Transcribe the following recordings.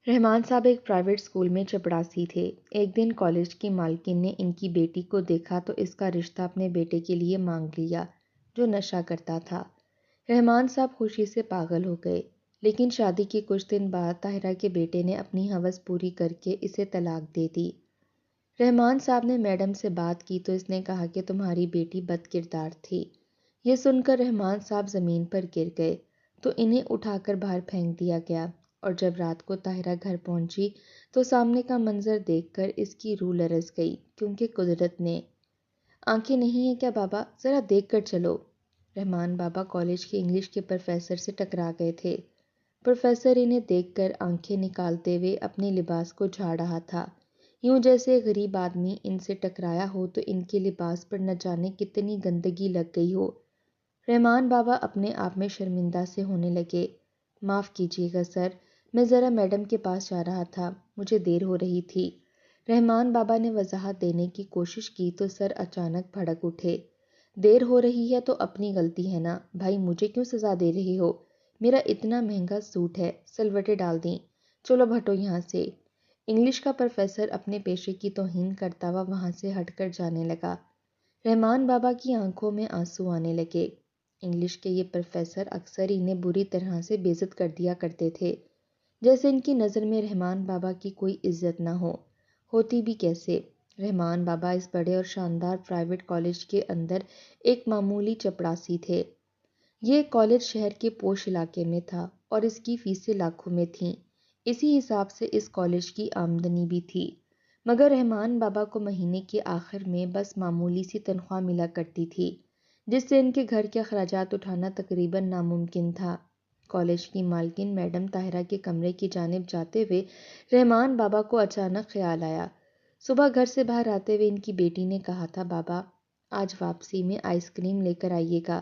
رحمان صاحب ایک private school میں چپڑاسی تھے۔ ایک دن کالج کی مالکن نے ان کی بیٹی کو دیکھا تو اس کا رشتہ اپنے بیٹے کے لیے مانگ لیا، جو نشہ کرتا تھا۔ رحمان صاحب خوشی سے پاگل ہو گئے، لیکن شادی کے کچھ دن بعد طاہرہ کے بیٹے نے اپنی ہوس پوری کر کے اسے طلاق دے دی۔ رحمان صاحب نے میڈم سے بات کی تو اس نے کہا کہ تمہاری بیٹی بد کردار تھی۔ یہ سن کر رحمان صاحب زمین پر گر گئے تو انہیں اٹھا کر باہر پھینک دیا گیا، اور جب رات کو طاہرہ گھر پہنچی تو سامنے کا منظر دیکھ کر اس کی روح لرز گئی، کیونکہ قدرت نے آنکھیں نہیں ہیں کیا بابا، ذرا دیکھ کر چلو۔ رحمان بابا کالج کے انگلش کے پروفیسر سے ٹکرا گئے تھے۔ پروفیسر انہیں دیکھ کر آنکھیں نکالتے ہوئے اپنے لباس کو جھاڑ رہا تھا، یوں جیسے غریب آدمی ان سے ٹکرایا ہو تو ان کے لباس پر نہ جانے کتنی گندگی لگ گئی ہو۔ رحمان بابا اپنے آپ میں شرمندہ سے ہونے لگے۔ معاف کیجیے گا سر، میں ذرا میڈم کے پاس جا رہا تھا، مجھے دیر ہو رہی تھی۔ رحمان بابا نے وضاحت دینے کی کوشش کی تو سر اچانک بھڑک اٹھے۔ دیر ہو رہی ہے تو اپنی غلطی ہے نا بھائی، مجھے کیوں سزا دے رہے ہو؟ میرا اتنا مہنگا سوٹ ہے، سلوٹیں ڈال دیں، چلو بھٹو یہاں سے۔ انگلش کا پروفیسر اپنے پیشے کی توہین کرتا ہوا وہاں سے ہٹ کر جانے لگا۔ رحمان بابا کی آنکھوں میں آنسو آنے لگے۔ انگلش کے یہ پروفیسر اکثر انہیں بری طرح سے بے عزت کر دیا کرتے تھے، جیسے ان کی نظر میں رحمان بابا کی کوئی عزت نہ ہو، ہوتی بھی کیسے۔ رحمان بابا اس بڑے اور شاندار پرائیویٹ کالج کے اندر ایک معمولی چپڑاسی تھے۔ یہ کالج شہر کے پوش علاقے میں تھا اور اس کی فیسیں لاکھوں میں تھیں، اسی حساب سے اس کالج کی آمدنی بھی تھی، مگر رحمان بابا کو مہینے کے آخر میں بس معمولی سی تنخواہ ملا کرتی تھی، جس سے ان کے گھر کے اخراجات اٹھانا تقریباً ناممکن تھا۔ کالج کی مالکن میڈم طاہرہ کے کمرے کی جانب جاتے ہوئے رحمان بابا کو اچانک خیال آیا۔ صبح گھر سے باہر آتے ہوئے ان کی بیٹی نے کہا تھا، بابا آج واپسی میں آئس کریم لے کر آئیے گا،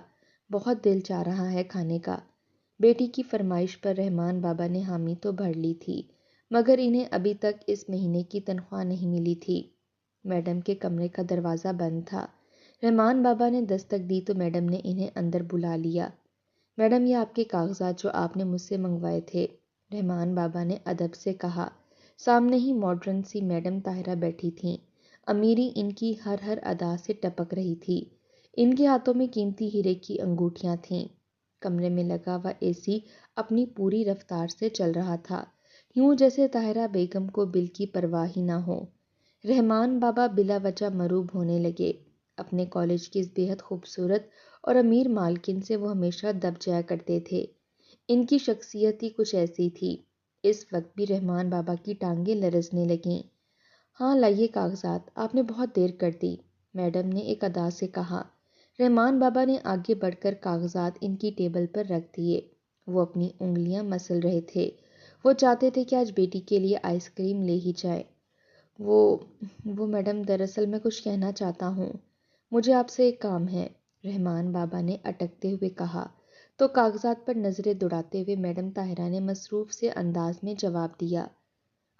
بہت دل چاہ رہا ہے کھانے کا۔ بیٹی کی فرمائش پر رحمان بابا نے حامی تو بھر لی تھی، مگر انہیں ابھی تک اس مہینے کی تنخواہ نہیں ملی تھی۔ میڈم کے کمرے کا دروازہ بند تھا۔ رحمان بابا نے دستک دی تو میڈم نے انہیں اندر بلا لیا۔ میڈم، یہ آپ کے کاغذات جو آپ نے مجھ سے منگوائے تھے، رحمان بابا نے ادب سے کہا۔ سامنے ہی ماڈرن سی میڈم طاہرہ بیٹھی تھیں، امیری ان کی ہر ادا سے ٹپک رہی تھی۔ ان کے ہاتھوں میں قیمتی ہیرے کی انگوٹھیاں تھیں۔ کمرے میں لگا ہوا اے سی اپنی پوری رفتار سے چل رہا تھا، یوں جیسے طاہرہ بیگم کو بل کی پرواہ ہی نہ ہو۔ رحمان بابا بلا وجہ مروب ہونے لگے۔ اپنے کالج کی اس بے حد خوبصورت اور امیر مالکن سے وہ ہمیشہ دب جایا کرتے تھے۔ ان کی شخصیت ہی کچھ ایسی تھی۔ اس وقت بھی رحمان بابا کی ٹانگیں لرزنے لگیں۔ ہاں لائیے کاغذات، آپ نے بہت دیر کر دی، میڈم نے ایک ادا سے کہا۔ رحمان بابا نے آگے بڑھ کر کاغذات ان کی ٹیبل پر رکھ دیے۔ وہ اپنی انگلیاں مسل رہے تھے۔ وہ چاہتے تھے کہ آج بیٹی کے لیے آئس کریم لے ہی جائے۔ وہ میڈم، دراصل میں کچھ کہنا چاہتا ہوں، مجھے آپ سے ایک کام ہے، رحمان بابا نے اٹکتے ہوئے کہا، تو کاغذات پر نظریں دوڑاتے ہوئے میڈم طاہرہ نے مصروف سے انداز میں جواب دیا۔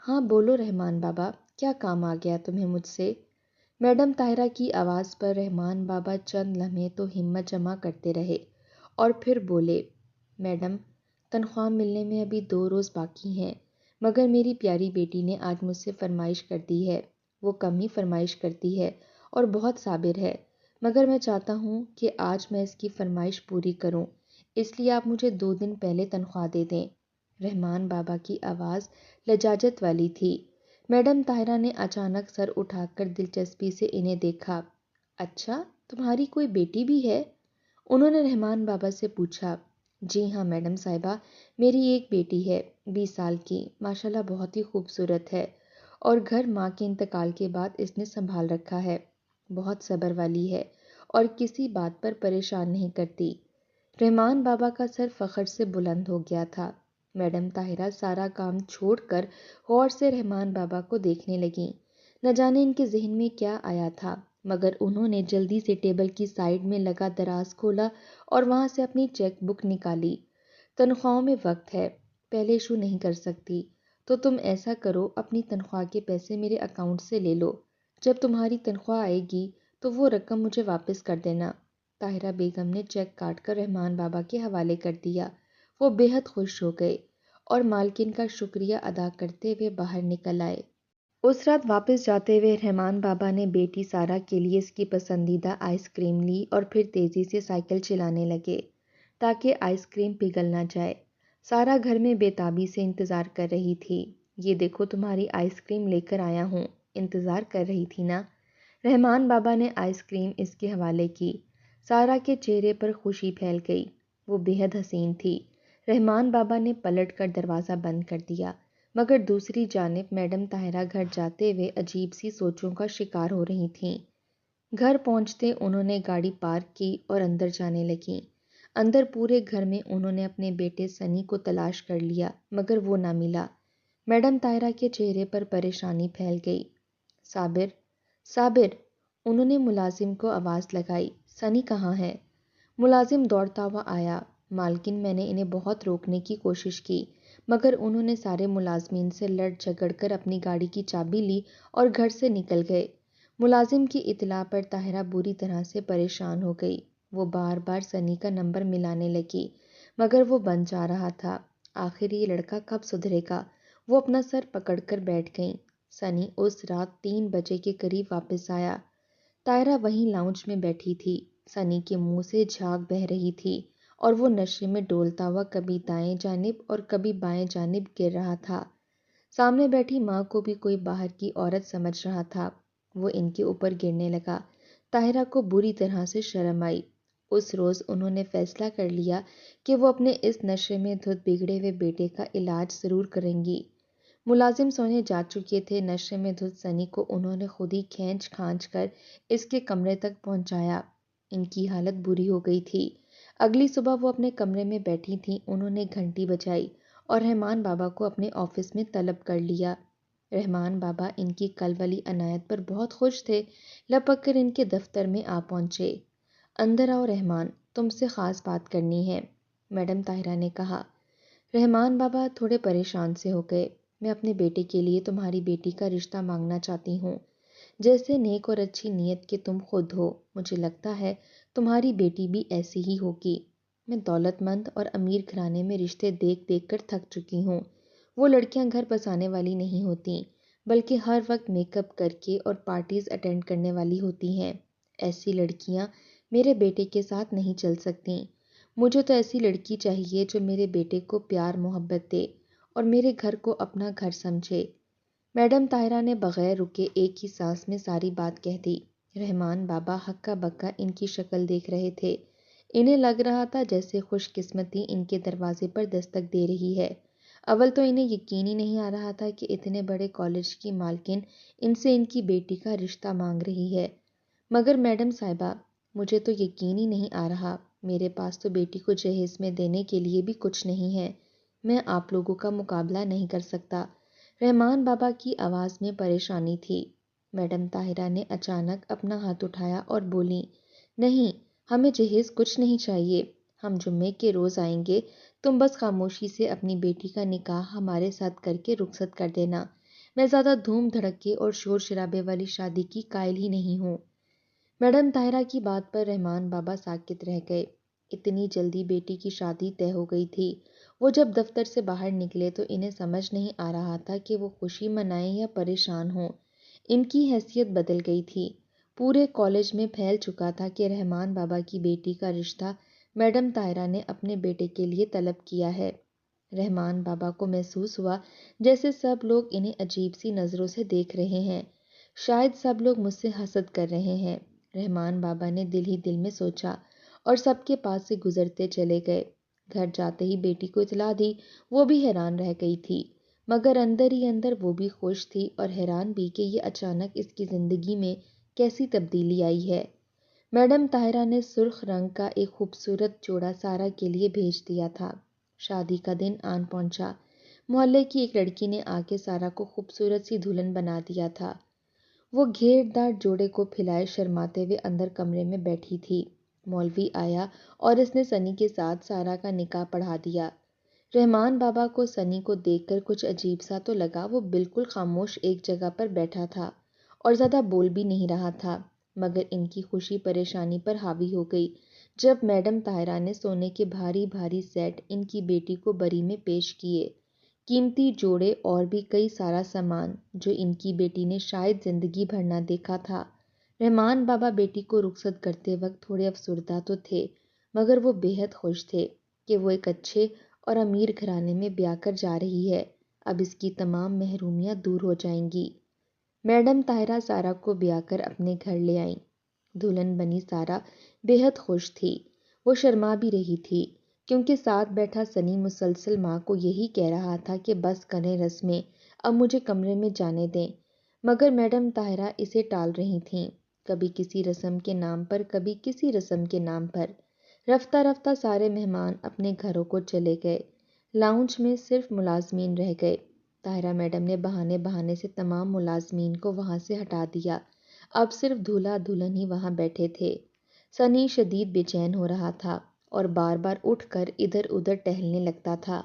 ہاں بولو رحمان بابا، کیا کام آ گیا تمہیں مجھ سے؟ میڈم طاہرہ کی آواز پر رحمان بابا چند لمحے تو ہمت جمع کرتے رہے اور پھر بولے، میڈم تنخواہ ملنے میں ابھی 2 روز باقی ہیں، مگر میری پیاری بیٹی نے آج مجھ سے فرمائش کر دی ہے۔ وہ کم ہی فرمائش کرتی ہے اور بہت صابر ہے، مگر میں چاہتا ہوں کہ آج میں اس کی فرمائش پوری کروں، اس لیے آپ مجھے 2 دن پہلے تنخواہ دے دیں۔ رحمان بابا کی آواز لجاجت والی تھی۔ میڈم طاہرہ نے اچانک سر اٹھا کر دلچسپی سے انہیں دیکھا۔ اچھا، تمہاری کوئی بیٹی بھی ہے؟ انہوں نے رحمان بابا سے پوچھا۔ جی ہاں میڈم صاحبہ، میری ایک بیٹی ہے، 20 سال کی، ماشاءاللہ بہت ہی خوبصورت ہے، اور گھر ماں کے انتقال کے بعد اس نے سنبھال رکھا ہے، بہت صبر والی ہے اور کسی بات پر پریشان نہیں کرتی۔ رحمان بابا کا سر فخر سے بلند ہو گیا تھا۔ میڈم طاہرہ سارا کام چھوڑ کر غور سے رحمان بابا کو دیکھنے لگیں۔ نہ جانے ان کے ذہن میں کیا آیا تھا، مگر انہوں نے جلدی سے ٹیبل کی سائیڈ میں لگا دراز کھولا اور وہاں سے اپنی چیک بک نکالی۔ تنخواہوں میں وقت ہے، پہلے ایشو نہیں کر سکتی، تو تم ایسا کرو، اپنی تنخواہ کے پیسے میرے اکاؤنٹ سے لے لو، جب تمہاری تنخواہ آئے گی تو وہ رقم مجھے واپس کر دینا۔ طاہرہ بیگم نے چیک کاٹ کر رحمان بابا کے حوالے کر دیا۔ وہ بے حد خوش ہو گئے اور مالکن کا شکریہ ادا کرتے ہوئے باہر نکل آئے۔ اس رات واپس جاتے ہوئے رحمان بابا نے بیٹی سارا کے لیے اس کی پسندیدہ آئس کریم لی اور پھر تیزی سے سائیکل چلانے لگے تاکہ آئس کریم پگھل نہ جائے۔ سارا گھر میں بے تابی سے انتظار کر رہی تھی۔ یہ دیکھو تمہاری آئس کریم لے کر آیا ہوں، انتظار کر رہی تھی نا؟ رحمان بابا نے آئس کریم اس کے حوالے کی۔ سارا کے چہرے پر خوشی پھیل گئی، وہ بے حد حسین تھی۔ رحمان بابا نے پلٹ کر دروازہ بند کر دیا، مگر دوسری جانب میڈم طاہرہ گھر جاتے ہوئے عجیب سی سوچوں کا شکار ہو رہی تھیں۔ گھر پہنچتے انہوں نے گاڑی پارک کی اور اندر جانے لگیں۔ اندر پورے گھر میں انہوں نے اپنے بیٹے سنی کو تلاش کر لیا مگر وہ نہ ملا۔ میڈم طاہرہ کے چہرے پر پریشانی پھیل گئی۔ صابر، صابر، انہوں نے ملازم کو آواز لگائی، سنی کہاں ہے؟ ملازم دوڑتا ہوا آیا۔ مالکن، میں نے انہیں بہت روکنے کی کوشش کی مگر انہوں نے سارے ملازمین سے لڑ جھگڑ کر اپنی گاڑی کی چابی لی اور گھر سے نکل گئے۔ ملازم کی اطلاع پر طاہرہ بری طرح سے پریشان ہو گئی۔ وہ بار بار سنی کا نمبر ملانے لگی مگر وہ بند جا رہا تھا۔ آخر یہ لڑکا کب سدھرے گا؟ وہ اپنا سر پکڑ کر بیٹھ گئیں۔ سنی اس رات 3 بجے کے قریب واپس آیا۔ طاہرہ وہیں لاؤنج میں بیٹھی تھی۔ سنی کے منہ سے جھاگ بہہ رہی تھی اور وہ نشے میں ڈولتا ہوا کبھی دائیں جانب اور کبھی بائیں جانب گر رہا تھا۔ سامنے بیٹھی ماں کو بھی کوئی باہر کی عورت سمجھ رہا تھا۔ وہ ان کے اوپر گرنے لگا۔ طاہرہ کو بری طرح سے شرم آئی۔ اس روز انہوں نے فیصلہ کر لیا کہ وہ اپنے اس نشے میں دھت بگڑے ہوئے بیٹے کا علاج ضرور کریں گی۔ ملازم سونے جا چکے تھے۔ نشے میں دھت سنی کو انہوں نے خود ہی کھینچ کھانچ کر اس کے کمرے تک پہنچایا۔ ان کی حالت بری ہو گئی تھی۔ اگلی صبح وہ اپنے کمرے میں بیٹھی تھیں۔ انہوں نے گھنٹی بجائی اور رحمان بابا کو اپنے آفس میں طلب کر لیا۔ رحمان بابا ان کی کل والی عنایت پر بہت خوش تھے، لپک کر ان کے دفتر میں آ پہنچے۔ اندر آؤ رحمان، تم سے خاص بات کرنی ہے، میڈم طاہرہ نے کہا۔ رحمان بابا تھوڑے پریشان سے ہو گئے۔ میں اپنے بیٹے کے لیے تمہاری بیٹی کا رشتہ مانگنا چاہتی ہوں۔ جیسے نیک اور اچھی نیت کے تم خود ہو، مجھے لگتا ہے تمہاری بیٹی بھی ایسی ہی ہوگی۔ میں دولت مند اور امیر گھرانے میں رشتے دیکھ دیکھ کر تھک چکی ہوں۔ وہ لڑکیاں گھر بسانے والی نہیں ہوتیں بلکہ ہر وقت میک اپ کر کے اور پارٹیز اٹینڈ کرنے والی ہوتی ہیں۔ ایسی لڑکیاں میرے بیٹے کے ساتھ نہیں چل سکتیں۔ مجھے تو ایسی لڑکی چاہیے جو میرے بیٹے کو پیار محبت دے اور میرے گھر کو اپنا گھر سمجھے۔ میڈم طاہرہ نے بغیر رکے ایک ہی سانس میں ساری بات کہہ دی۔ رحمان بابا ہکا بکا ان کی شکل دیکھ رہے تھے۔ انہیں لگ رہا تھا جیسے خوش قسمتی ان کے دروازے پر دستک دے رہی ہے۔ اول تو انہیں یقین ہی نہیں آ رہا تھا کہ اتنے بڑے کالج کی مالکن ان سے ان کی بیٹی کا رشتہ مانگ رہی ہے۔ مگر میڈم صاحبہ، مجھے تو یقین ہی نہیں آ رہا۔ میرے پاس تو بیٹی کو جہیز میں دینے کے لیے بھی کچھ نہیں ہے۔ میں آپ لوگوں کا مقابلہ نہیں کر سکتا۔ رحمان بابا کی آواز میں پریشانی تھی۔ میڈم طاہرہ نے اچانک اپنا ہاتھ اٹھایا اور بولی، نہیں، ہمیں جہیز کچھ نہیں چاہیے۔ ہم جمعے کے روز آئیں گے، تم بس خاموشی سے اپنی بیٹی کا نکاح ہمارے ساتھ کر کے رخصت کر دینا۔ میں زیادہ دھوم دھڑکے اور شور شرابے والی شادی کی قائل ہی نہیں ہوں۔ میڈم طاہرہ کی بات پر رحمان بابا ساکت رہ گئے۔ اتنی جلدی بیٹی کی شادی طے ہو گئی تھی۔ وہ جب دفتر سے باہر نکلے تو انہیں سمجھ نہیں آ رہا تھا کہ وہ خوشی منائیں یا پریشان ہوں۔ ان کی حیثیت بدل گئی تھی۔ پورے کالج میں پھیل چکا تھا کہ رحمان بابا کی بیٹی کا رشتہ میڈم طاہرہ نے اپنے بیٹے کے لیے طلب کیا ہے۔ رحمان بابا کو محسوس ہوا جیسے سب لوگ انہیں عجیب سی نظروں سے دیکھ رہے ہیں۔ شاید سب لوگ مجھ سے حسد کر رہے ہیں، رحمان بابا نے دل ہی دل میں سوچا اور سب کے پاس سے گزرتے چلے گئے۔ گھر جاتے ہی بیٹی کو اطلاع دی۔ وہ بھی حیران رہ گئی تھی مگر اندر ہی اندر وہ بھی خوش تھی اور حیران بھی کہ یہ اچانک اس کی زندگی میں کیسی تبدیلی آئی ہے۔ میڈم طاہرہ نے سرخ رنگ کا ایک خوبصورت جوڑا سارا کے لیے بھیج دیا تھا۔ شادی کا دن آن پہنچا۔ محلے کی ایک لڑکی نے آ کے سارا کو خوبصورت سی دلہن بنا دیا تھا۔ وہ گھیڑ دار جوڑے کو پھیلائے شرماتے ہوئے اندر کمرے میں بیٹھی تھی۔ مولوی آیا اور اس نے سنی کے ساتھ سارا کا نکاح پڑھا دیا۔ رحمان بابا کو سنی کو دیکھ کر کچھ عجیب سا تو لگا۔ وہ بالکل خاموش ایک جگہ پر بیٹھا تھا اور زیادہ بول بھی نہیں رہا تھا، مگر ان کی خوشی پریشانی پر حاوی ہو گئی جب میڈم طاہرہ نے سونے کے بھاری بھاری سیٹ ان کی بیٹی کو بری میں پیش کیے۔ قیمتی جوڑے اور بھی کئی سارا سامان جو ان کی بیٹی نے شاید زندگی بھر نہ دیکھا تھا۔ رحمان بابا بیٹی کو رخصت کرتے وقت تھوڑے افسردہ تو تھے، مگر وہ بے حد خوش تھے کہ وہ ایک اچھے اور امیر گھرانے میں بیاہ کر جا رہی ہے۔ اب اس کی تمام محرومیاں دور ہو جائیں گی۔ میڈم طاہرہ سارہ کو بیاہ کر اپنے گھر لے آئیں۔ دلہن بنی سارہ بے حد خوش تھی۔ وہ شرما بھی رہی تھی کیونکہ ساتھ بیٹھا سنی مسلسل ماں کو یہی کہہ رہا تھا کہ بس کریں رسمیں، اب مجھے کمرے میں جانے دیں، مگر میڈم طاہرہ اسے ٹال رہی تھیں، کبھی کسی رسم کے نام پر، کبھی کسی رسم کے نام پر۔ رفتہ رفتہ سارے مہمان اپنے گھروں کو چلے گئے۔ لاؤنج میں صرف ملازمین رہ گئے۔ طاہرہ میڈم نے بہانے بہانے سے تمام ملازمین کو وہاں سے ہٹا دیا۔ اب صرف دولہا دلہن ہی وہاں بیٹھے تھے۔ سنی شدید بے چین ہو رہا تھا اور بار بار اٹھ کر ادھر ادھر ٹہلنے لگتا تھا۔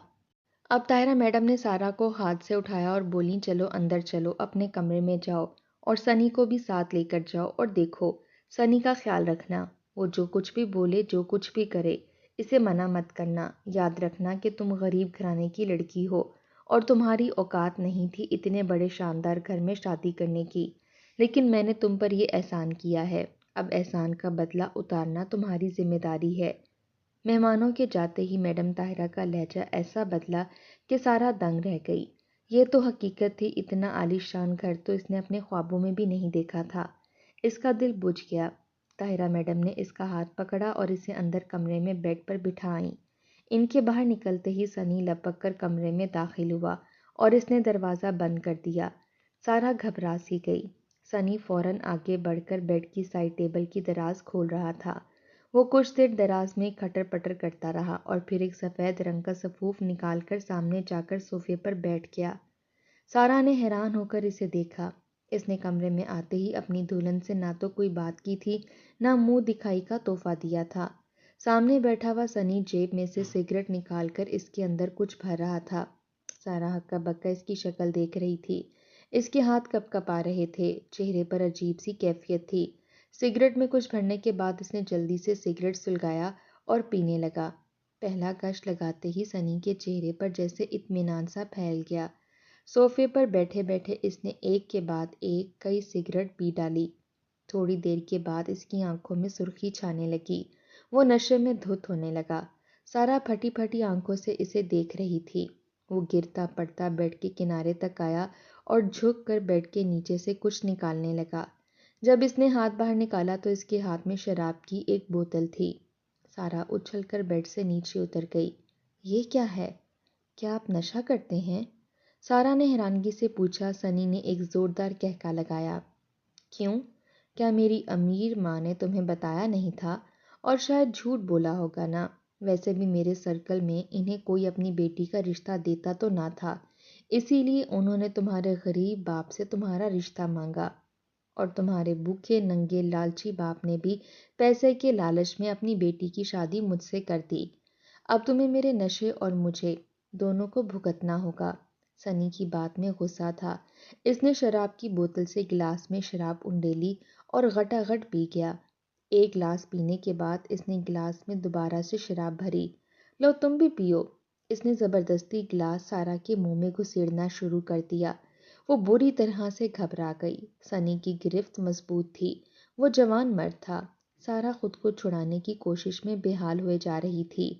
اب طاہرہ میڈم نے سارہ کو ہاتھ سے اٹھایا اور بولیں، چلو اندر چلو، اپنے کمرے میں جاؤ اور سنی کو بھی ساتھ لے کر جاؤ، اور دیکھو سنی کا خیال رکھنا، وہ جو کچھ بھی بولے، جو کچھ بھی کرے، اسے منع مت کرنا۔ یاد رکھنا کہ تم غریب گھرانے کی لڑکی ہو اور تمہاری اوقات نہیں تھی اتنے بڑے شاندار گھر میں شادی کرنے کی، لیکن میں نے تم پر یہ احسان کیا ہے، اب احسان کا بدلہ اتارنا تمہاری ذمہ داری ہے۔ مہمانوں کے جاتے ہی میڈم طاہرہ کا لہجہ ایسا بدلا کہ سارہ دنگ رہ گئی۔ یہ تو حقیقت تھی، اتنا عالی شان گھر تو اس نے اپنے خوابوں میں بھی نہیں دیکھا تھا۔ اس کا دل بجھ گیا۔ طاہرہ میڈم نے اس کا ہاتھ پکڑا اور اسے اندر کمرے میں بیڈ پر بٹھائیں۔ ان کے باہر نکلتے ہی سنی لپک کر کمرے میں داخل ہوا اور اس نے دروازہ بند کر دیا۔ سارہ گھبرا سی گئی۔ سنی فوراً آگے بڑھ کر بیڈ کی سائڈ ٹیبل کی دراز کھول رہا تھا۔ وہ کچھ دیر دراز میں کھٹر پٹر کرتا رہا اور پھر ایک سفید رنگ کا سفوف نکال کر سامنے جا کر صوفے پر بیٹھ گیا۔ سارہ نے حیران ہو کر اسے دیکھا۔ اس نے کمرے میں آتے ہی اپنی دلہن سے نہ تو کوئی بات کی تھی، نہ منہ دکھائی کا تحفہ دیا تھا۔ سامنے بیٹھا ہوا سنی جیب میں سے سگریٹ نکال کر اس کے اندر کچھ بھر رہا تھا۔ سارہ ہکا بکا اس کی شکل دیکھ رہی تھی۔ اس کے ہاتھ کپ کپا رہے تھے، چہرے پر عجیب سی کیفیت تھی۔ سگریٹ میں کچھ بھرنے کے بعد اس نے جلدی سے سگریٹ سلگایا اور پینے لگا۔ پہلا کش لگاتے ہی سنی کے چہرے پر جیسے اطمینان سا پھیل گیا۔ صوفے پر بیٹھے بیٹھے اس نے ایک کے بعد ایک کئی سگریٹ پی ڈالی۔ تھوڑی دیر کے بعد اس کی آنکھوں میں سرخی چھانے لگی، وہ نشے میں دھت ہونے لگا۔ سارہ پھٹی پھٹی آنکھوں سے اسے دیکھ رہی تھی۔ وہ گرتا پڑتا بیڈ کے کنارے تک آیا اور جھک کر بیڈ کے نیچے سے کچھ نکالنے لگا۔ جب اس نے ہاتھ باہر نکالا تو اس کے ہاتھ میں شراب کی ایک بوتل تھی۔ سارہ اچھل کر بیڈ سے نیچے اتر گئی۔ یہ کیا ہے؟ کیا آپ نشہ کرتے ہیں؟ سارہ نے حیرانگی سے پوچھا۔ سنی نے ایک زوردار کہکا لگایا۔ کیوں؟ کیا میری امیر ماں نے تمہیں بتایا نہیں تھا؟ اور شاید جھوٹ بولا ہوگا نا، ویسے بھی میرے سرکل میں انہیں کوئی اپنی بیٹی کا رشتہ دیتا تو نہ تھا، اسی لیے انہوں نے تمہارے غریب باپ سے تمہارا رشتہ مانگا، اور تمہارے بھوکے ننگے لالچی باپ نے بھی پیسے کے لالچ میں اپنی بیٹی کی شادی مجھ سے کر دی۔ اب تمہیں میرے نشے اور مجھے دونوں کو بھگتنا ہوگا۔ سنی کی بات میں غصہ تھا۔ اس نے شراب کی بوتل سے گلاس میں شراب انڈیلی اور غٹا غٹ پی گیا۔ ایک گلاس پینے کے بعد اس نے گلاس میں دوبارہ سے شراب بھری۔ لو تم بھی پیو۔ اس نے زبردستی گلاس سارہ کے منہ میں گھسیڑنا شروع کر دیا۔ وہ بری طرح سے گھبرا گئی۔ سنی کی گرفت مضبوط تھی۔ وہ جوان مرد تھا۔ سارہ خود کو چھڑانے کی کوشش میں بے حال ہوئے جا رہی تھی۔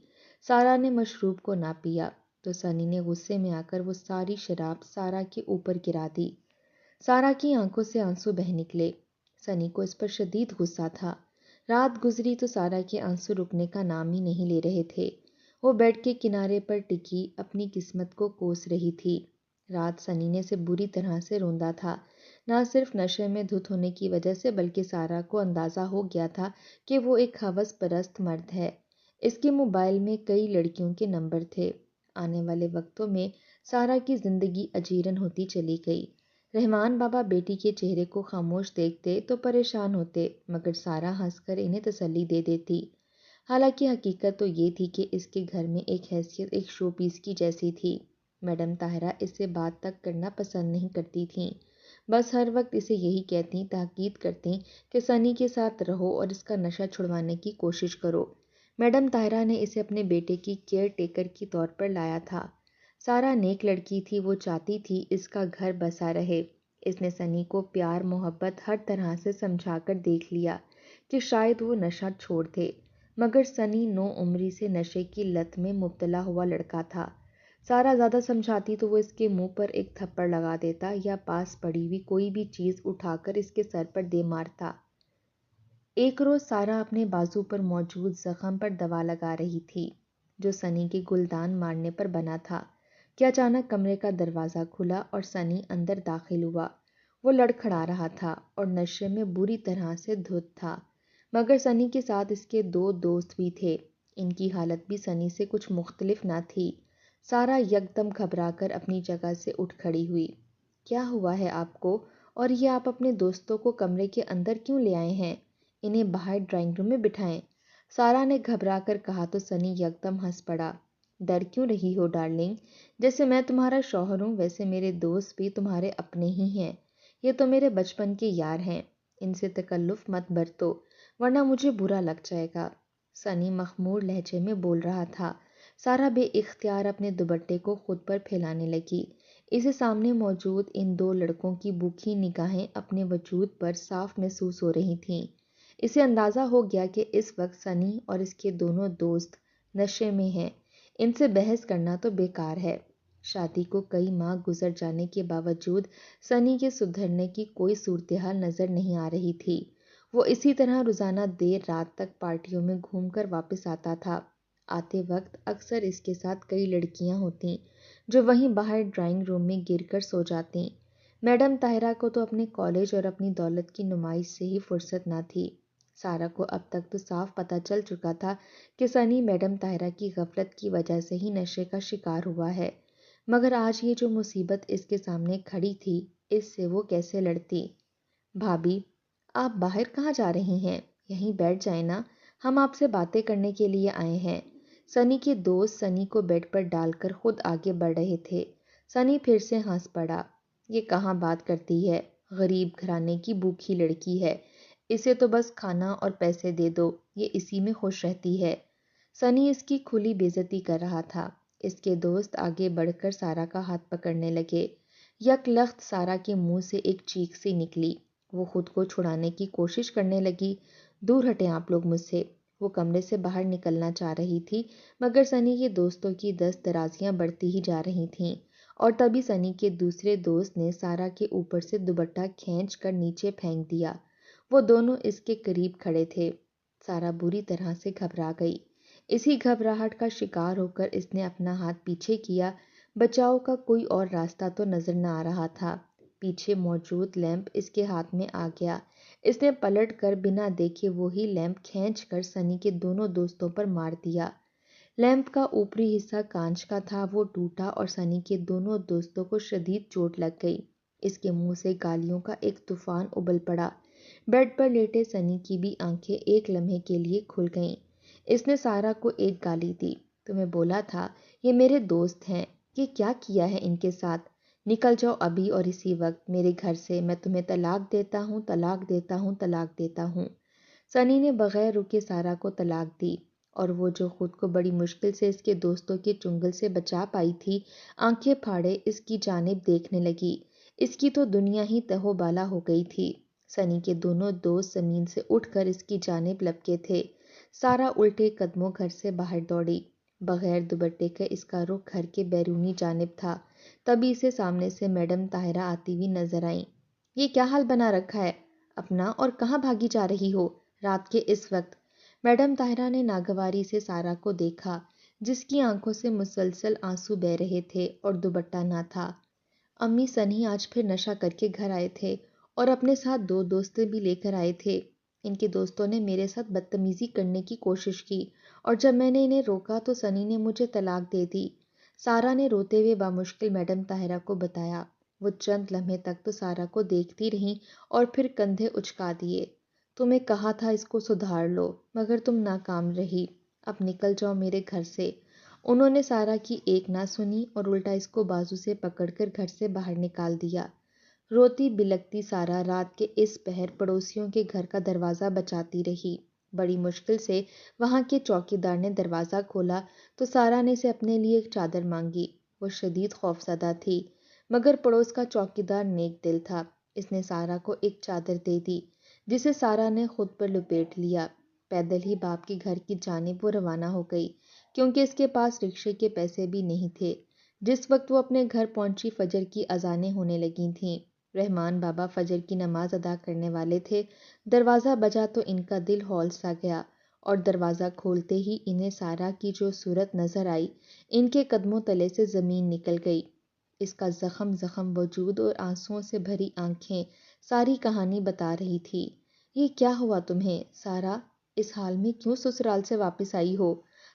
سارہ نے مشروب کو نہ پیا تو سنی نے غصے میں آ کر وہ ساری شراب سارہ کے اوپر گرا دی۔ سارہ کی آنکھوں سے آنسو بہہ نکلے۔ سنی کو اس پر شدید غصہ تھا۔ رات گزری تو سارہ کے آنسو رکنے کا نام ہی نہیں لے رہے تھے۔ وہ بیڈ کے کنارے پر ٹکی اپنی قسمت کو کوس رہی تھی۔ رات سنی نے اسے بری طرح سے روندا تھا، نہ صرف نشے میں دھت ہونے کی وجہ سے بلکہ سارہ کو اندازہ ہو گیا تھا کہ وہ ایک ہوس پرست مرد ہے۔ اس کے موبائل میں کئی لڑکیوں کے نمبر تھے۔ آنے والے وقتوں میں سارہ کی زندگی اجیرن ہوتی چلی گئی۔ رحمان بابا بیٹی کے چہرے کو خاموش دیکھتے تو پریشان ہوتے، مگر سارہ ہنس کر انہیں تسلی دے دیتی۔ حالانکہ حقیقت تو یہ تھی کہ اس کے گھر میں ایک حیثیت ایک شو پیس کی جیسی تھی۔ میڈم طاہرہ اس سے بات تک کرنا پسند نہیں کرتی تھیں، بس ہر وقت اسے یہی کہتی، تاکید کرتی کہ سنی کے ساتھ رہو اور اس کا نشہ چھڑوانے کی کوشش کرو۔ میڈم طاہرہ نے اسے اپنے بیٹے کی کیئر ٹیکر کے طور پر لایا تھا۔ سارا نیک لڑکی تھی، وہ چاہتی تھی اس کا گھر بسا رہے۔ اس نے سنی کو پیار محبت ہر طرح سے سمجھا کر دیکھ لیا کہ شاید وہ نشہ چھوڑ دے، مگر سنی 9 عمری سے نشے کی لت میں مبتلا ہوا لڑکا تھا۔ سارا زیادہ سمجھاتی تو وہ اس کے منہ پر ایک تھپڑ لگا دیتا یا پاس پڑی ہوئی کوئی بھی چیز اٹھا کر اس کے سر پر دے مارتا۔ ایک روز سارا اپنے بازو پر موجود زخم پر دوا لگا رہی تھی جو سنی کے گلدان مارنے پر بنا تھا کہ اچانک کمرے کا دروازہ کھلا اور سنی اندر داخل ہوا۔ وہ لڑکھڑا رہا تھا اور نشے میں بری طرح سے دھت تھا، مگر سنی کے ساتھ اس کے 2 دوست بھی تھے۔ ان کی حالت بھی سنی سے کچھ مختلف نہ تھی۔ سارا یکدم گھبرا کر اپنی جگہ سے اٹھ کھڑی ہوئی۔ کیا ہوا ہے آپ کو؟ اور یہ آپ اپنے دوستوں کو کمرے کے اندر کیوں لے آئے ہیں؟ انہیں باہر ڈرائنگ روم میں بٹھائیں۔ سارا نے گھبرا کر کہا تو سنی یکدم ہنس پڑا۔ ڈر کیوں رہی ہو ڈارلنگ؟ جیسے میں تمہارا شوہر ہوں ویسے میرے دوست بھی تمہارے اپنے ہی ہیں۔ یہ تو میرے بچپن کے یار ہیں، ان سے تکلف مت برتو ورنہ مجھے برا لگ جائے گا، سنی مخمور لہجے میں بول رہا تھا۔ سارا بے اختیار اپنے دوپٹے کو خود پر پھیلانے لگی۔ اسے سامنے موجود ان 2 لڑکوں کی بھوکی نگاہیں اپنے وجود پر صاف محسوس ہو رہی تھیں۔ اسے اندازہ ہو گیا کہ اس وقت سنی اور اس کے دونوں دوست نشے میں ہیں، ان سے بحث کرنا تو بیکار ہے۔ شادی کو کئی ماہ گزر جانے کے باوجود سنی کے سدھرنے کی کوئی صورتحال نظر نہیں آ رہی تھی۔ وہ اسی طرح روزانہ دیر رات تک پارٹیوں میں گھوم کر واپس آتا تھا۔ آتے وقت اکثر اس کے ساتھ کئی لڑکیاں ہوتیں جو وہیں باہر ڈرائنگ روم میں گر کر سو جاتیں۔ میڈم طاہرہ کو تو اپنے کالج اور اپنی دولت کی نمائش سے ہی فرصت نہ تھی۔ سارا کو اب تک تو صاف پتہ چل چکا تھا کہ سنی میڈم طاہرہ کی غفلت کی وجہ سے ہی نشے کا شکار ہوا ہے، مگر آج یہ جو مصیبت اس کے سامنے کھڑی تھی اس سے وہ کیسے لڑتی؟ بھابی، آپ باہر کہاں جا رہی ہیں؟ یہیں بیٹھ جائیں نا، ہم آپ سے باتیں کرنے کے لیے آئے ہیں۔ سنی کے دوست سنی کو بیڈ پر ڈال کر خود آگے بڑھ رہے تھے۔ سنی پھر سے ہنس پڑا۔ یہ کہاں بات کرتی ہے، غریب گھرانے کی بھوکی لڑکی ہے، اسے تو بس کھانا اور پیسے دے دو، یہ اسی میں خوش رہتی ہے۔ سنی اس کی کھلی بےعزتی کر رہا تھا۔ اس کے دوست آگے بڑھ کر سارا کا ہاتھ پکڑنے لگے۔ یک لخت سارا کے منہ سے ایک چیخ سی نکلی۔ وہ خود کو چھڑانے کی کوشش کرنے لگی۔ دور ہٹیں آپ لوگ مجھ سے۔ وہ کمرے سے باہر نکلنا چاہ رہی تھی، مگر سنی کے دوستوں کی دست درازیاں بڑھتی ہی جا رہی تھیں، اور تبھی سنی کے دوسرے دوست نے سارا کے اوپر سے دوپٹہ کھینچ کر نیچے پھینک دیا۔ وہ دونوں اس کے قریب کھڑے تھے۔ سارا بری طرح سے گھبرا گئی۔ اسی گھبراہٹ کا شکار ہو کر اس نے اپنا ہاتھ پیچھے کیا۔ بچاؤ کا کوئی اور راستہ تو نظر نہ آ رہا تھا۔ پیچھے موجود لیمپ اس کے ہاتھ میں آ گیا۔ اس نے پلٹ کر بنا دیکھے وہی لیمپ کھینچ کر سنی کے دونوں دوستوں پر مار دیا۔ لیمپ کا اوپری حصہ کانچ کا تھا، وہ ٹوٹا اور سنی کے دونوں دوستوں کو شدید چوٹ لگ گئی۔ اس کے منہ سے گالیوں کا ایک طوفان ابل پڑا۔ بیڈ پر لیٹے سنی کی بھی آنکھیں ایک لمحے کے لیے کھل گئیں۔ اس نے سارا کو ایک گالی دی۔ تمہیں بولا تھا یہ میرے دوست ہیں، یہ کیا کیا ہے ان کے ساتھ؟ نکل جاؤ ابھی اور اسی وقت میرے گھر سے، میں تمہیں طلاق دیتا ہوں، طلاق دیتا ہوں، طلاق دیتا ہوں۔ سنی نے بغیر رکے سارا کو طلاق دی، اور وہ جو خود کو بڑی مشکل سے اس کے دوستوں کے چنگل سے بچا پائی تھی، آنکھیں پھاڑے اس کی جانب دیکھنے لگی۔ اس کی تو دنیا ہی تہو بالا ہو گئی تھی۔ سنی کے دونوں دوست زمین سے اٹھ کر اس کی جانب لپکے تھے۔ سارا الٹے قدموں گھر سے باہر دوڑی۔ بغیر دوپٹے کے اس کا رخ گھر کے بیرونی جانب تھا۔ تبھی اسے سامنے سے میڈم طاہرہ آتی ہوئی نظر آئیں۔ یہ کیا حال بنا رکھا ہے اپنا، اور کہاں بھاگی جا رہی ہو رات کے اس وقت؟ میڈم طاہرہ نے ناگواری سے سارا کو دیکھا، جس کی آنکھوں سے مسلسل آنسو بہہ رہے تھے اور دوپٹہ نہ تھا۔ امی، سنی آج پھر نشہ کر کے گھر آئے تھے اور اپنے ساتھ 2 دوست بھی لے کر آئے تھے۔ ان کے دوستوں نے میرے ساتھ بدتمیزی کرنے کی کوشش کی، اور جب میں نے انہیں روکا تو سنی نے مجھے طلاق دے دی، سارا نے روتے ہوئے بامشکل میڈم طاہرہ کو بتایا۔ وہ چند لمحے تک تو سارا کو دیکھتی رہیں اور پھر کندھے اچکا دیے۔ تمہیں کہا تھا اس کو سدھار لو، مگر تم ناکام رہی، اب نکل جاؤ میرے گھر سے۔ انہوں نے سارا کی ایک نہ سنی اور الٹا اس کو بازو سے پکڑ کر گھر سے باہر نکال دیا۔ روتی بلکتی سارا رات کے اس پہر پڑوسیوں کے گھر کا دروازہ بچاتی رہی۔ بڑی مشکل سے وہاں کے چوکیدار نے دروازہ کھولا تو سارا نے اسے اپنے لیے ایک چادر مانگی۔ وہ شدید خوفزدہ تھی، مگر پڑوس کا چوکیدار نیک دل تھا۔ اس نے سارا کو ایک چادر دے دی، جسے سارا نے خود پر لپیٹ لیا۔ پیدل ہی باپ کے گھر کی جانب وہ روانہ ہو گئی، کیونکہ اس کے پاس رکشے کے پیسے بھی نہیں تھے۔ جس وقت وہ اپنے گھر پہنچی فجر کی اذانیں ہونے لگی تھیں۔ رحمان بابا فجر کی نماز ادا کرنے والے تھے۔ دروازہ بجا تو ان کا دل ہول سا گیا، اور دروازہ کھولتے ہی انہیں سارا کی جو صورت نظر آئی، ان کے قدموں تلے سے زمین نکل گئی۔ اس کا زخم وجود اور آنسوؤں سے بھری آنکھیں ساری کہانی بتا رہی تھی۔ یہ کیا ہوا تمہیں سارا؟ اس حال میں کیوں سسرال سے واپس آئی ہو؟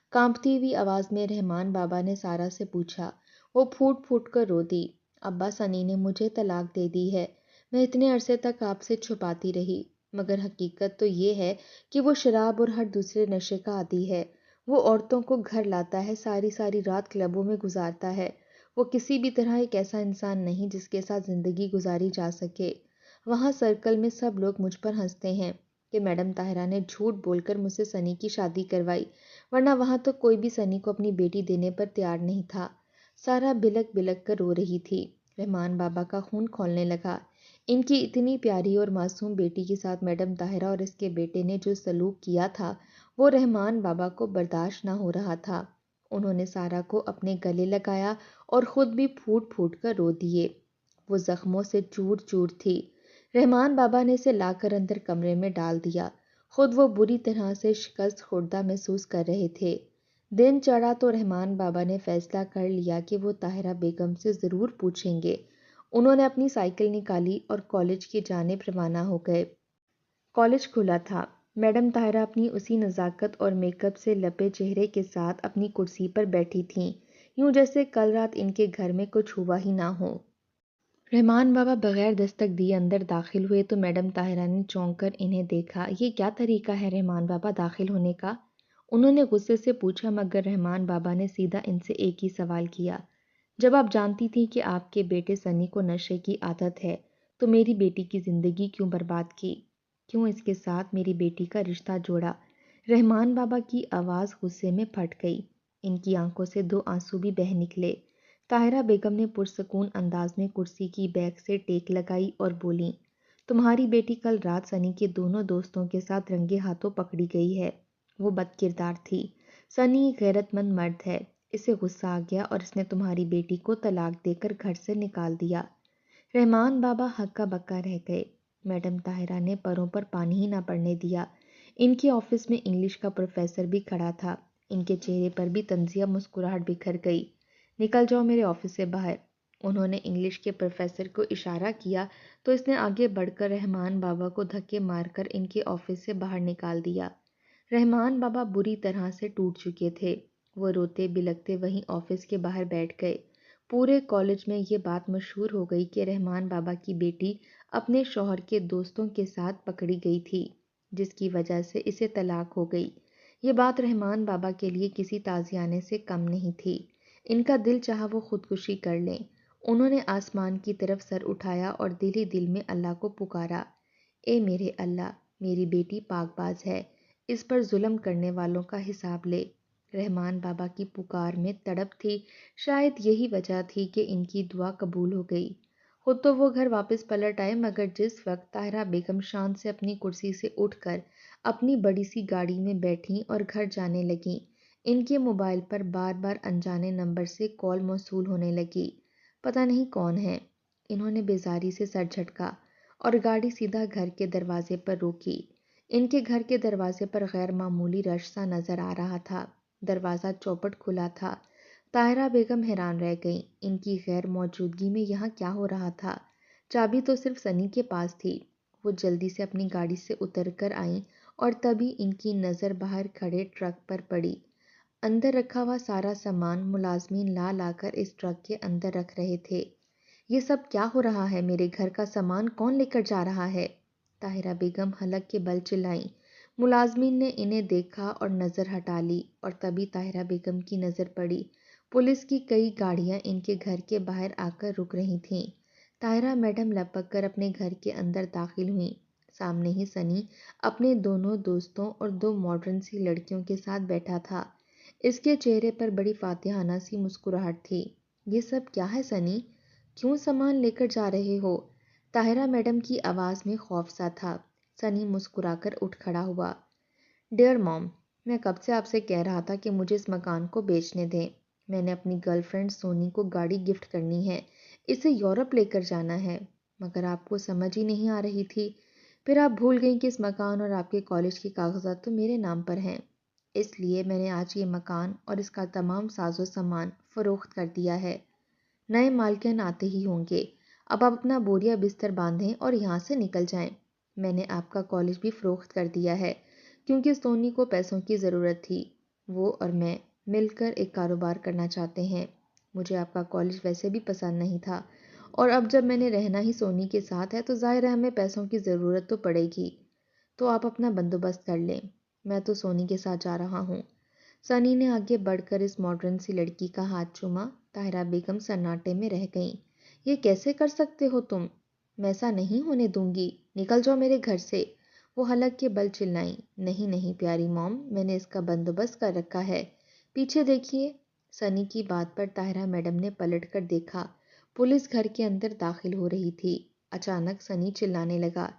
کانپتی ہوئی آواز میں رحمان بابا نے سارا سے پوچھا۔ وہ پھوٹ پھوٹ کر رو دی۔ ابا سنی نے مجھے طلاق دے دی ہے۔ میں اتنے عرصے تک آپ سے چھپاتی رہی، مگر حقیقت تو یہ ہے کہ وہ شراب اور ہر دوسرے نشے کا عادی ہے۔ وہ عورتوں کو گھر لاتا ہے، ساری ساری رات کلبوں میں گزارتا ہے۔ وہ کسی بھی طرح ایک ایسا انسان نہیں جس کے ساتھ زندگی گزاری جا سکے۔ وہاں سرکل میں سب لوگ مجھ پر ہنستے ہیں کہ میڈم طاہرہ نے جھوٹ بول کر مجھ سے سنی کی شادی کروائی، ورنہ وہاں تو کوئی بھی سنی کو اپنی بیٹی دینے پر تیار نہیں تھا۔ سارا بلک بلک کر رو رہی تھی۔ رحمان بابا کا خون کھولنے لگا۔ ان کی اتنی پیاری اور معصوم بیٹی کے ساتھ میڈم طاہرہ اور اس کے بیٹے نے جو سلوک کیا تھا، وہ رحمان بابا کو برداشت نہ ہو رہا تھا۔ انہوں نے سارا کو اپنے گلے لگایا اور خود بھی پھوٹ پھوٹ کر رو دیے۔ وہ زخموں سے چور چور تھی۔ رحمان بابا نے اسے لا کر اندر کمرے میں ڈال دیا۔ خود وہ بری طرح سے شکست خوردہ محسوس کر رہے تھے۔ دن چڑھا تو رحمان بابا نے فیصلہ کر لیا کہ وہ طاہرہ بیگم سے ضرور پوچھیں گے۔ انہوں نے اپنی سائیکل نکالی اور کالج کی جانب روانہ ہو گئے۔ کالج کھلا تھا۔ میڈم طاہرہ اپنی اسی نزاکت اور میک اپ سے لپے چہرے کے ساتھ اپنی کرسی پر بیٹھی تھیں، یوں جیسے کل رات ان کے گھر میں کچھ ہوا ہی نہ ہو۔ رحمان بابا بغیر دستک دیے اندر داخل ہوئے تو میڈم طاہرہ نے چونک کر انہیں دیکھا۔ یہ کیا طریقہ ہے رحمان بابا داخل ہونے کا؟ انہوں نے غصے سے پوچھا، مگر رحمان بابا نے سیدھا ان سے ایک ہی سوال کیا۔ جب آپ جانتی تھی کہ آپ کے بیٹے سنی کو نشے کی عادت ہے، تو میری بیٹی کی زندگی کیوں برباد کی؟ کیوں اس کے ساتھ میری بیٹی کا رشتہ جوڑا؟ رحمان بابا کی آواز غصے میں پھٹ گئی۔ ان کی آنکھوں سے دو آنسو بھی بہہ نکلے۔ طاہرہ بیگم نے پرسکون انداز میں کرسی کی بیک سے ٹیک لگائی اور بولیں، تمہاری بیٹی کل رات سنی کے دونوں دوستوں کے ساتھ رنگے ہاتھوں پکڑی گئی ہے۔ وہ بد کردار تھی۔ سنی غیرت مند مرد ہے۔ اسے غصہ آ گیا اور اس نے تمہاری بیٹی کو طلاق دے کر گھر سے نکال دیا۔ رحمان بابا ہکا بکا رہ گئے۔ میڈم طاہرہ نے پروں پر پانی ہی نہ پڑنے دیا۔ ان کے آفس میں انگلش کا پروفیسر بھی کھڑا تھا۔ ان کے چہرے پر بھی طنزیہ مسکراہٹ بکھر گئی۔ نکل جاؤ میرے آفس سے باہر۔ انہوں نے انگلش کے پروفیسر کو اشارہ کیا تو اس نے آگے بڑھ کر رحمان بابا کو دھکے مار کر ان کے آفس سے باہر نکال دیا۔ رحمان بابا بری طرح سے ٹوٹ چکے تھے۔ وہ روتے بلکتے وہیں آفس کے باہر بیٹھ گئے۔ پورے کالج میں یہ بات مشہور ہو گئی کہ رحمان بابا کی بیٹی اپنے شوہر کے دوستوں کے ساتھ پکڑی گئی تھی، جس کی وجہ سے اسے طلاق ہو گئی۔ یہ بات رحمان بابا کے لیے کسی تازیانے سے کم نہیں تھی۔ ان کا دل چاہا وہ خودکشی کر لیں۔ انہوں نے آسمان کی طرف سر اٹھایا اور دل ہی دل میں اللہ کو پکارا، اے میرے اللہ، میری بیٹی پاک باز ہے، اس پر ظلم کرنے والوں کا حساب لے۔ رحمان بابا کی پکار میں تڑپ تھی۔ شاید یہی وجہ تھی کہ ان کی دعا قبول ہو گئی۔ خود تو وہ گھر واپس پلٹ آئے، مگر جس وقت طاہرہ بیگم شان سے اپنی کرسی سے اٹھ کر اپنی بڑی سی گاڑی میں بیٹھیں اور گھر جانے لگیں، ان کے موبائل پر بار بار انجانے نمبر سے کال موصول ہونے لگی۔ پتہ نہیں کون ہے۔ انہوں نے بیزاری سے سر جھٹکا اور گاڑی سیدھا گھر کے دروازے پر روکی۔ ان کے گھر کے دروازے پر غیر معمولی رش سا نظر آ رہا تھا۔ دروازہ چوپٹ کھلا تھا۔ طاہرہ بیگم حیران رہ گئیں۔ ان کی غیر موجودگی میں یہاں کیا ہو رہا تھا؟ چابی تو صرف سنی کے پاس تھی۔ وہ جلدی سے اپنی گاڑی سے اتر کر آئیں اور تبھی ان کی نظر باہر کھڑے ٹرک پر پڑی۔ اندر رکھا ہوا سارا سامان ملازمین لا لا کر اس ٹرک کے اندر رکھ رہے تھے۔ یہ سب کیا ہو رہا ہے؟ میرے گھر کا سامان کون لے کر جا رہا ہے؟ طاہرہ بیگم حلق کے بل چلائیں۔ ملازمین نے انہیں دیکھا اور نظر ہٹا لی، اور تبھی طاہرہ بیگم کی نظر پڑی۔ پولیس کی کئی گاڑیاں ان کے گھر کے باہر آ کر رک رہی تھیں۔ طاہرہ میڈم لپک کر اپنے گھر کے اندر داخل ہوئیں۔ سامنے ہی سنی اپنے دونوں دوستوں اور دو ماڈرن سی لڑکیوں کے ساتھ بیٹھا تھا۔ اس کے چہرے پر بڑی فاتحانہ سی مسکراہٹ تھی۔ یہ سب کیا ہے سنی؟ کیوں سامان لے کر جا رہے ہو؟ طاہرہ میڈم کی آواز میں خوف سا تھا۔ سنی مسکرا کر اٹھ کھڑا ہوا۔ ڈیئر موم، میں کب سے آپ سے کہہ رہا تھا کہ مجھے اس مکان کو بیچنے دیں۔ میں نے اپنی گرل فرینڈ سونی کو گاڑی گفٹ کرنی ہے، اسے یورپ لے کر جانا ہے، مگر آپ کو سمجھ ہی نہیں آ رہی تھی۔ پھر آپ بھول گئیں کہ اس مکان اور آپ کے کالج کے کاغذات تو میرے نام پر ہیں، اس لیے میں نے آج یہ مکان اور اس کا تمام ساز و سامان فروخت کر دیا ہے۔ نئے مالکین آتے ہی ہوں گے۔ اب آپ اپنا بوریا بستر باندھیں اور یہاں سے نکل جائیں۔ میں نے آپ کا کالج بھی فروخت کر دیا ہے کیونکہ سونی کو پیسوں کی ضرورت تھی۔ وہ اور میں مل کر ایک کاروبار کرنا چاہتے ہیں۔ مجھے آپ کا کالج ویسے بھی پسند نہیں تھا، اور اب جب میں نے رہنا ہی سونی کے ساتھ ہے تو ظاہر ہے ہمیں پیسوں کی ضرورت تو پڑے گی۔ تو آپ اپنا بندوبست کر لیں، میں تو سونی کے ساتھ جا رہا ہوں۔ سنی نے آگے بڑھ کر اس ماڈرن سی لڑکی کا ہاتھ چوما۔ طاہرہ بیگم سناٹے میں رہ گئیں۔ یہ کیسے کر سکتے ہو تم؟ میں ایسا نہیں ہونے دوں گی، نکل جاؤ میرے گھر سے، وہ حلق کے بل چلائیں۔ نہیں نہیں پیاری موم، میں نے اس کا بندوبست کر رکھا ہے، پیچھے دیکھیے۔ سنی کی بات پر طاہرہ میڈم نے پلٹ کر دیکھا۔ پولیس گھر کے اندر داخل ہو رہی تھی۔ اچانک سنی چلانے لگا،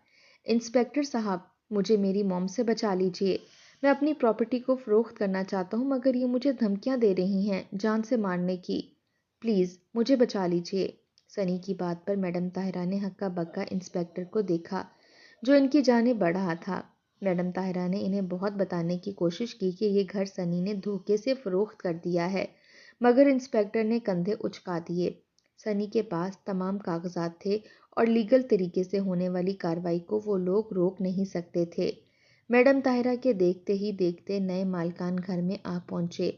انسپکٹر صاحب، مجھے میری موم سے بچا لیجیے، میں اپنی پراپرٹی کو فروخت کرنا چاہتا ہوں مگر یہ مجھے دھمکیاں دے رہی ہیں جان سے مارنے کی، پلیز مجھے بچا لیجیے۔ سنی کی بات پر میڈم طاہرہ نے ہکا بکا انسپکٹر کو دیکھا جو ان کی جانب بڑھ رہا تھا۔ میڈم طاہرہ نے انہیں بہت بتانے کی کوشش کی کہ یہ گھر سنی نے دھوکے سے فروخت کر دیا ہے، مگر انسپکٹر نے کندھے اچکا دیے۔ سنی کے پاس تمام کاغذات تھے اور لیگل طریقے سے ہونے والی کارروائی کو وہ لوگ روک نہیں سکتے تھے۔ میڈم طاہرہ کے دیکھتے ہی دیکھتے نئے مالکان گھر میں آ پہنچے۔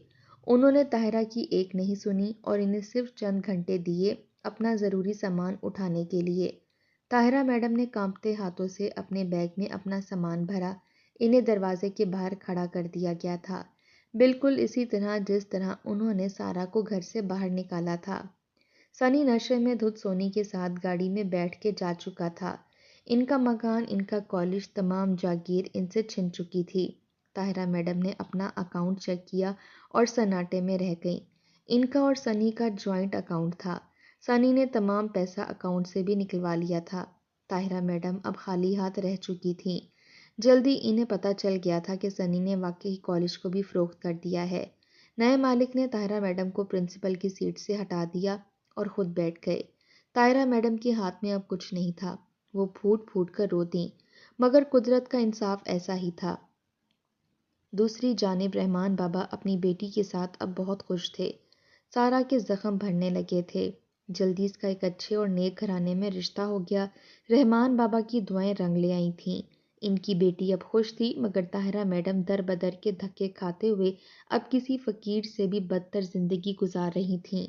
انہوں نے طاہرہ کی ایک نہیں سنی اور انہیں صرف چند گھنٹے دیے اپنا ضروری سامان اٹھانے کے لیے۔ طاہرہ میڈم نے کانپتے ہاتھوں سے اپنے بیگ میں اپنا سامان بھرا۔ انہیں دروازے کے باہر کھڑا کر دیا گیا تھا، بالکل اسی طرح جس طرح انہوں نے سارا کو گھر سے باہر نکالا تھا۔ سنی نشے میں دھت سونی کے ساتھ گاڑی میں بیٹھ کے جا چکا تھا۔ ان کا مکان، ان کا کالج، تمام جاگیر ان سے چھن چکی تھی۔ طاہرہ میڈم نے اپنا اکاؤنٹ چیک کیا اور سناٹے میں رہ گئیں۔ ان کا اور سنی کا جوائنٹ اکاؤنٹ تھا۔ سنی نے تمام پیسہ اکاؤنٹ سے بھی نکلوا لیا تھا۔ طاہرہ میڈم اب خالی ہاتھ رہ چکی تھیں۔ جلدی انہیں پتہ چل گیا تھا کہ سنی نے واقعی کالج کو بھی فروخت کر دیا ہے۔ نئے مالک نے طاہرہ میڈم کو پرنسپل کی سیٹ سے ہٹا دیا اور خود بیٹھ گئے۔ طاہرہ میڈم کے ہاتھ میں اب کچھ نہیں تھا، وہ پھوٹ پھوٹ کر رو دیں، مگر قدرت کا انصاف ایسا ہی تھا۔ دوسری جانب رحمان بابا اپنی بیٹی کے ساتھ اب بہت خوش تھے۔ سارا کے زخم بھرنے لگے تھے۔ جلدی اس کا ایک اچھے اور نیک گھرانے میں رشتہ ہو گیا۔ رحمان بابا کی دعائیں رنگ لے آئی تھیں۔ ان کی بیٹی اب خوش تھی، مگر طاہرہ میڈم در بدر کے دھکے کھاتے ہوئے اب کسی فقیر سے بھی بدتر زندگی گزار رہی تھیں۔